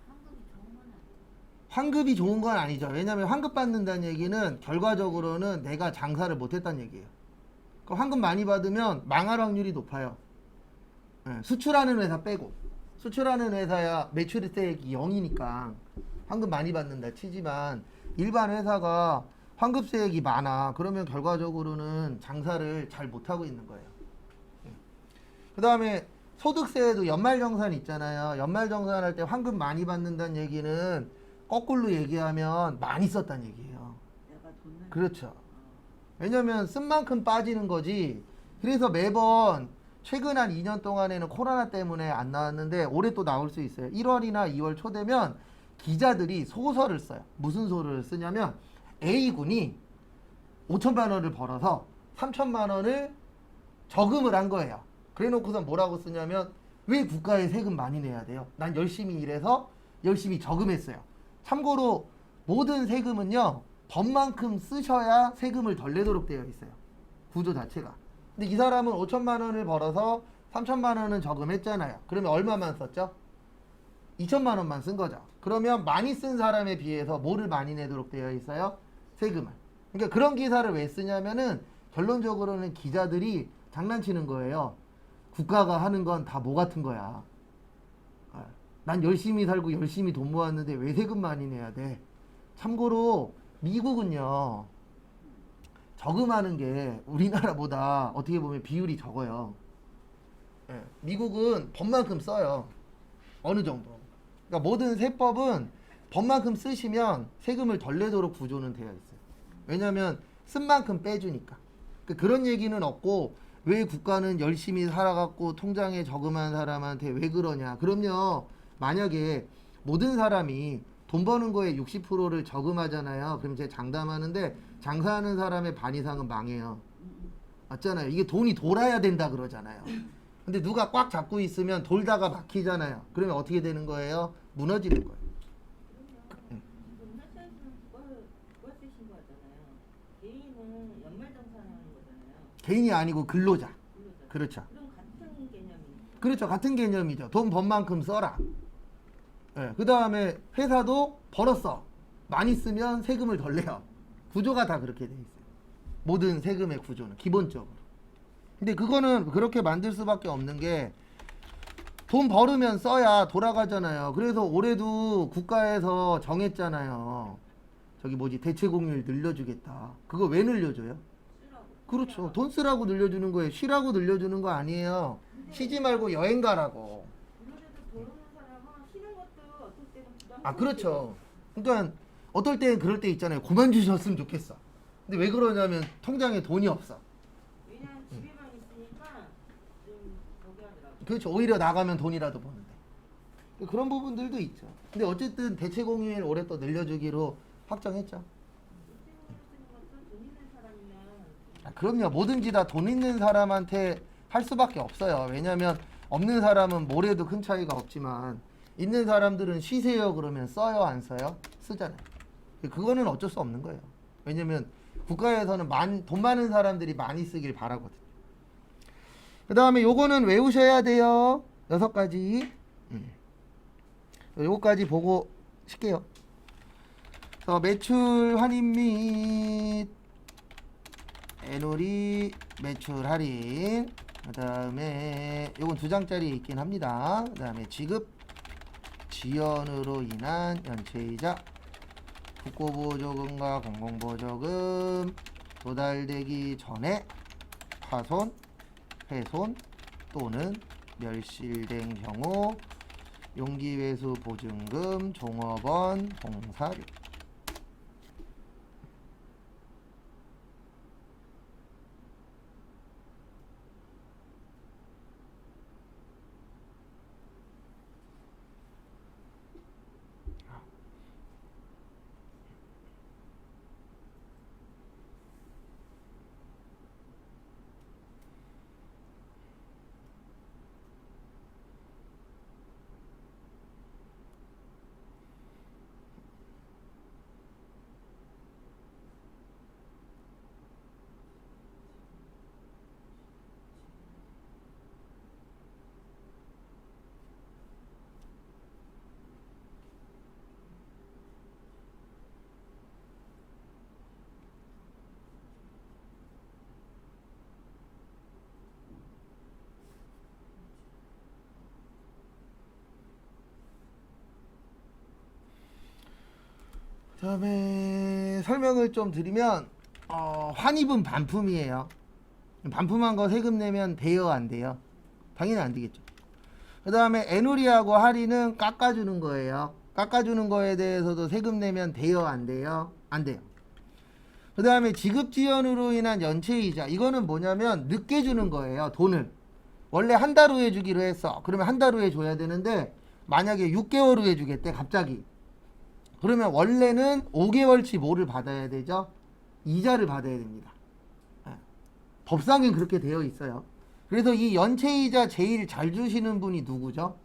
환급이 좋은 건 아니에요. 환급이 좋은 건 아니죠. 왜냐하면 환급 받는다는 얘기는 결과적으로는 내가 장사를 못했다는 얘기예요. 그러니까 환급 많이 받으면 망할 확률이 높아요. 예, 수출하는 회사 빼고. 수출하는 회사야 매출세액이 0이니까 환급 많이 받는다 치지만 일반 회사가 환급세액이 많아. 그러면 결과적으로는 장사를 잘 못하고 있는 거예요. 그 다음에 소득세에도 연말정산 있잖아요. 연말정산할 때 환급 많이 받는다는 얘기는 거꾸로 얘기하면 많이 썼다는 얘기예요. 내가 돈을 그렇죠. 왜냐면 쓴 만큼 빠지는 거지. 그래서 매번 최근 한 2년 동안에는 코로나 때문에 안 나왔는데 올해 또 나올 수 있어요. 1월이나 2월 초 되면 기자들이 소설을 써요. 무슨 소설을 쓰냐면 A군이 5천만 원을 벌어서 3천만 원을 저금을 한 거예요. 그래 놓고서 뭐라고 쓰냐면 왜 국가에 세금 많이 내야 돼요? 난 열심히 일해서 열심히 저금했어요. 참고로 모든 세금은요 법만큼 쓰셔야 세금을 덜 내도록 되어 있어요. 구조 자체가. 근데 이 사람은 5천만 원을 벌어서 3천만 원은 저금했잖아요. 그러면 얼마만 썼죠? 2천만 원만 쓴 거죠. 그러면 많이 쓴 사람에 비해서 뭐를 많이 내도록 되어 있어요? 세금을. 그러니까 그런 기사를 왜 쓰냐면은 결론적으로는 기자들이 장난치는 거예요. 국가가 하는 건 다 뭐 같은 거야. 난 열심히 살고 열심히 돈 모았는데 왜 세금 많이 내야 돼? 참고로 미국은요 저금하는 게 우리나라보다 어떻게 보면 비율이 적어요. 예, 미국은 법만큼 써요. 어느 정도. 그러니까 모든 세법은 법만큼 쓰시면 세금을 덜 내도록 구조는 되어 있어요. 왜냐하면 쓴 만큼 빼주니까. 그런 얘기는 없고 왜 국가는 열심히 살아갖고 통장에 저금한 사람한테 왜 그러냐. 그럼요. 만약에 모든 사람이 돈 버는 거에 60%를 저금하잖아요. 그럼 제가 장담하는데 장사하는 사람의 반 이상은 망해요. 맞잖아요. 이게 돈이 돌아야 된다 그러잖아요. 근데 누가 꽉 잡고 있으면 돌다가 막히잖아요. 그러면 어떻게 되는 거예요? 무너지는 거예요. 지금 회사에서는 그거 쓰신 거잖아요. 개인은 연말정산하는 거잖아요. 개인이 아니고 근로자. 근로자. 그렇죠. 그럼 같은 개념이니까. 그렇죠. 같은 개념이죠. 돈 번 만큼 써라. 예, 그 다음에 회사도 벌었어. 많이 쓰면 세금을 덜 내요. 구조가 다 그렇게 돼 있어요. 모든 세금의 구조는 기본적으로. 근데 그거는 그렇게 만들 수밖에 없는 게 돈 벌으면 써야 돌아가잖아요. 그래서 올해도 국가에서 정했잖아요. 저기 뭐지 대체공휴일 늘려주겠다. 그거 왜 늘려줘요? 쓰라고. 그렇죠. 돈 쓰라고 늘려주는 거예요. 쉬라고 늘려주는 거 아니에요. 쉬지 말고 여행 가라고. 그래도 돈 없는 사람은 쉬는 것도 어떨 때는 부담스럽고. 아 그렇죠. 그러니까 어떨 땐 그럴 때 있잖아요. 그만 주셨으면 좋겠어. 근데 왜 그러냐면 통장에 돈이 없어. 왜냐면 집에만 있으니까 좀 저기 하더라고. 그렇죠. 오히려 나가면 돈이라도 버는데. 그런 부분들도 있죠. 근데 어쨌든 대체공휴일 올해 또 늘려주기로 확정했죠. 쓰는 것도 돈 있는 사람이면 그럼요. 뭐든지 다 돈 있는 사람한테 할 수밖에 없어요. 왜냐하면 없는 사람은 뭐래도 큰 차이가 없지만 있는 사람들은 쉬세요 그러면 써요 안 써요? 쓰잖아요. 그거는 어쩔 수 없는 거예요. 왜냐면 국가에서는 돈 많은 사람들이 많이 쓰길 바라거든요. 그 다음에 요거는 외우셔야 돼요. 6가지. 요거까지 보고 쉴게요. 매출 할인 및 애놀이 매출 할인, 그 다음에 요건 2장짜리 있긴 합니다. 그 다음에 지급 지연으로 인한 연체이자 국고보조금과 공공보조금 도달되기 전에 파손, 훼손 또는 멸실된 경우 용기회수 보증금, 종업원, 봉사료. 그다음에 설명을 좀 드리면 환입은 반품이에요. 반품한 거 세금 내면 돼요 안 돼요? 당연히 안 되겠죠. 그 다음에 애누리하고 할인은 깎아주는 거예요. 깎아주는 거에 대해서도 세금 내면 돼요 안 돼요? 안 돼요. 그 다음에 지급지연으로 인한 연체이자, 이거는 뭐냐면 늦게 주는 거예요. 돈을 원래 한 달 후에 주기로 했어. 그러면 한 달 후에 줘야 되는데 만약에 6개월 후에 주겠대 갑자기. 그러면 원래는 5개월치 뭐를 받아야 되죠? 이자를 받아야 됩니다. 법상엔 그렇게 되어 있어요. 그래서 이 연체이자 제일 잘 주시는 분이 누구죠?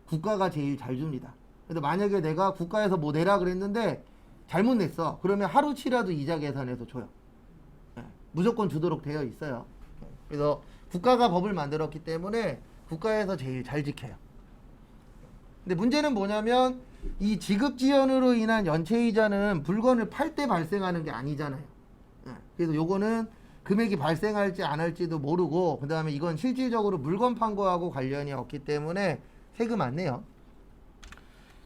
국가가 제일 잘 줍니다. 그래서 만약에 내가 국가에서 뭐 내라 그랬는데 잘못 냈어. 그러면 하루치라도 이자 계산해서 줘요. 무조건 주도록 되어 있어요. 그래서 국가가 법을 만들었기 때문에 국가에서 제일 잘 지켜요. 근데 문제는 뭐냐면 이 지급지연으로 인한 연체이자는 물건을 팔 때 발생하는 게 아니잖아요. 그래서 요거는 금액이 발생할지 안 할지도 모르고, 그 다음에 이건 실질적으로 물건 판 거하고 관련이 없기 때문에 세금 안 내요.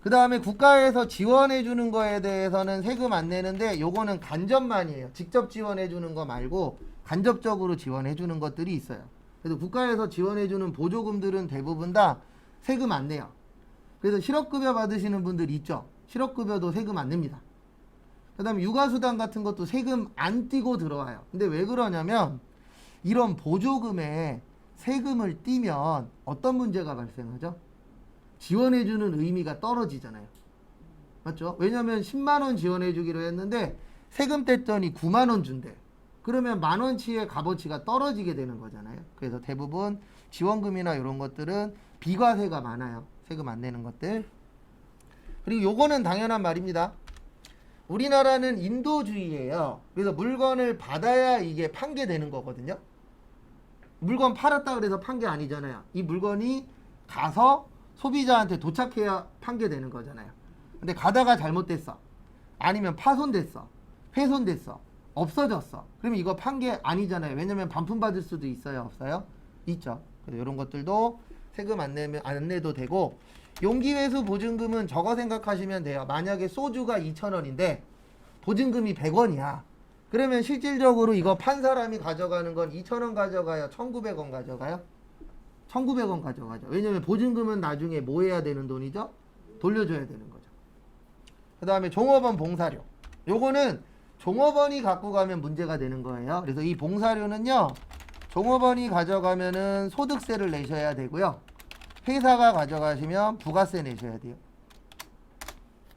그 다음에 국가에서 지원해 주는 거에 대해서는 세금 안 내는데 요거는 간접만이에요. 직접 지원해 주는 거 말고 간접적으로 지원해 주는 것들이 있어요. 그래서 국가에서 지원해 주는 보조금들은 대부분 다 세금 안 내요. 그래서 실업급여 받으시는 분들 있죠. 실업급여도 세금 안 냅니다. 그 다음에 육아수당 같은 것도 세금 안 떼고 들어와요. 근데 왜 그러냐면 이런 보조금에 세금을 떼면 어떤 문제가 발생하죠? 지원해주는 의미가 떨어지잖아요. 맞죠? 왜냐면 10만원 지원해주기로 했는데 세금 뗐더니 9만원 준대. 그러면 만원치의 값어치가 떨어지게 되는 거잖아요. 그래서 대부분 지원금이나 이런 것들은 비과세가 많아요. 세금 안 내는 것들. 그리고 요거는 당연한 말입니다. 우리나라는 인도주의예요. 그래서 물건을 받아야 이게 판게되는 거거든요. 물건 팔았다 그래서 판 게 아니잖아요. 이 물건이 가서 소비자한테 도착해야 판게되는 거잖아요. 근데 가다가 잘못됐어. 아니면 파손됐어. 훼손됐어. 없어졌어. 그러면 이거 판 게 아니잖아요. 왜냐면 반품 받을 수도 있어요. 없어요? 있죠. 그래서 이런 것들도 세금 안 내도 되고, 용기회수 보증금은 저거 생각하시면 돼요. 만약에 소주가 2,000원인데 보증금이 100원이야. 그러면 실질적으로 이거 판 사람이 가져가는 건 2,000원 가져가요? 1,900원 가져가요? 1,900원 가져가죠. 왜냐면 보증금은 나중에 뭐 해야 되는 돈이죠? 돌려줘야 되는 거죠. 그 다음에 종업원 봉사료. 요거는 종업원이 갖고 가면 문제가 되는 거예요. 그래서 이 봉사료는요, 종업원이 가져가면은 소득세를 내셔야 되고요. 회사가 가져가시면 부가세 내셔야 돼요.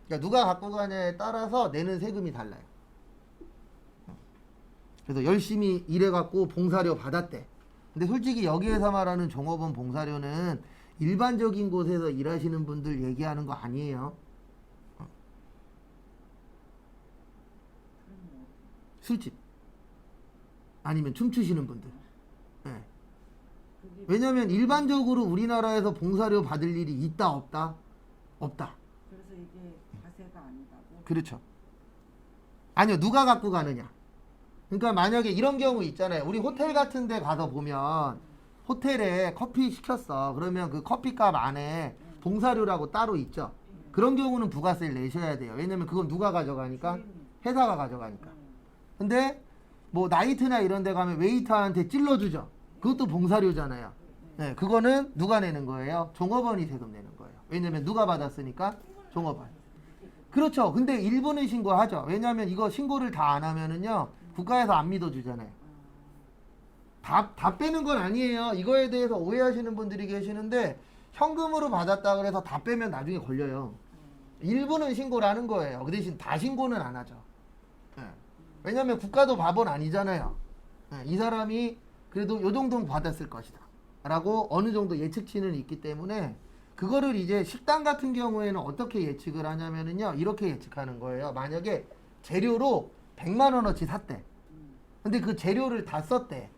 그러니까 누가 갖고 가냐에 따라서 내는 세금이 달라요. 그래서 열심히 일해갖고 봉사료 받았대. 근데 솔직히 여기에서 말하는 종업원 봉사료는 일반적인 곳에서 일하시는 분들 얘기하는 거 아니에요. 그럼 뭐 술집 아니면 춤추시는 분들. 예. 그게 왜냐면 일반적으로 우리나라에서 봉사료 받을 일이 있다 없다? 없다. 그래서 이게 과세가 아니다고. 그렇죠. 아니요, 누가 갖고 가느냐. 그러니까 만약에 이런 경우 있잖아요. 우리 호텔 같은 데 가서 보면 호텔에 커피 시켰어. 그러면 그 커피값 안에 봉사료라고 따로 있죠. 그런 경우는 부가세를 내셔야 돼요. 왜냐면 그건 누가 가져가니까? 회사가 가져가니까. 근데 뭐 나이트나 이런 데 가면 웨이터한테 찔러주죠. 그것도 봉사료잖아요. 네, 그거는 누가 내는 거예요? 종업원이 세금 내는 거예요. 왜냐면 누가 받았으니까? 종업원. 그렇죠. 근데 일부는 신고하죠. 왜냐면 이거 신고를 다 안 하면은요, 국가에서 안 믿어주잖아요. 다 빼는 건 아니에요. 이거에 대해서 오해하시는 분들이 계시는데, 현금으로 받았다 그래서 다 빼면 나중에 걸려요. 일부는 신고를 하는 거예요. 그 대신 다 신고는 안 하죠. 예. 왜냐면 국가도 바본 아니잖아요. 예, 이 사람이 그래도 요 정도는 받았을 것이다 라고 어느 정도 예측치는 있기 때문에, 그거를 이제 식당 같은 경우에는 어떻게 예측을 하냐면은요, 이렇게 예측하는 거예요. 만약에 재료로 100만 원어치 샀대. 근데 그 재료를 다 썼대.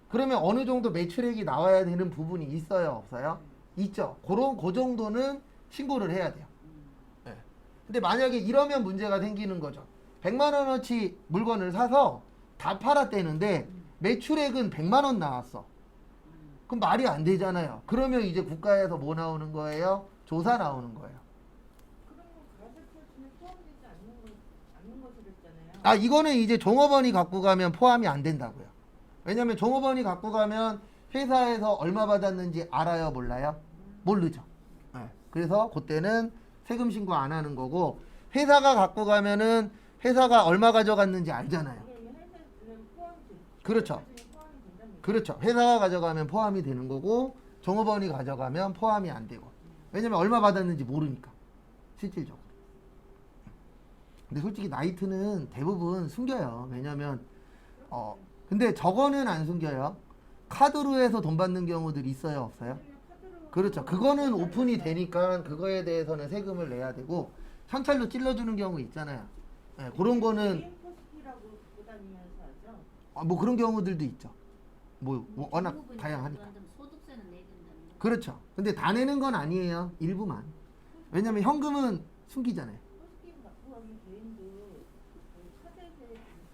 그러면 어느 정도 매출액이 나와야 되는 부분이 있어요, 없어요? 있죠. 그 정도는 신고를 해야 돼요. 네. 근데 만약에 이러면 문제가 생기는 거죠. 100만 원어치 물건을 사서 다 팔았대는데 매출액은 100만 원 나왔어. 그럼 말이 안 되잖아요. 그러면 이제 국가에서 뭐 나오는 거예요? 조사 나오는 거예요. 그러면 과세 표준에 포함되지 않는 것으로 했잖아요. 아, 이거는 이제 종업원이 갖고 가면 포함이 안 된다고요. 왜냐면 종업원이 갖고 가면 회사에서 얼마 받았는지 알아요, 몰라요? 모르죠. 네. 그래서 그때는 세금 신고 안 하는 거고, 회사가 갖고 가면은 회사가 얼마 가져갔는지 알잖아요. 그러면 회사는 포함이 그렇죠. 포함이 된다는 거죠. 그렇죠. 회사가 가져가면 포함이 되는 거고, 종업원이 가져가면 포함이 안 되고. 왜냐면 얼마 받았는지 모르니까. 실질적으로. 근데 솔직히 나이트는 대부분 숨겨요. 왜냐면 근데 저거는 안 숨겨요. 카드로 해서 돈 받는 경우들이 있어요, 없어요? 그렇죠. 그거는 오픈이 되니까 그거에 대해서는 세금을 내야 되고, 현찰로 찔러주는 경우 있잖아요. 네, 그런 거는 게임 코스피라고 갖고 다니면서 하죠. 뭐 그런 경우들도 있죠. 뭐 워낙 중국은 다양하니까. 그런다면 소득세는 내야 된다는 거. 그렇죠. 근데 다 내는 건 아니에요. 일부만. 왜냐면 현금은 숨기잖아요. 코스피 갖고 가는 개인도 카드에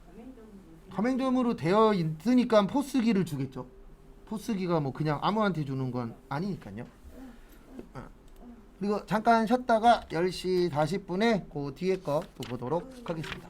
가맹점으로 가맹점으로 되어 있으니까 포스기를 주겠죠. 포스기가 뭐 그냥 아무한테 주는 건 아니니까요. 그리고 잠깐 쉬었다가 10시 40분에 그 뒤에 거 또 보도록 하겠습니다.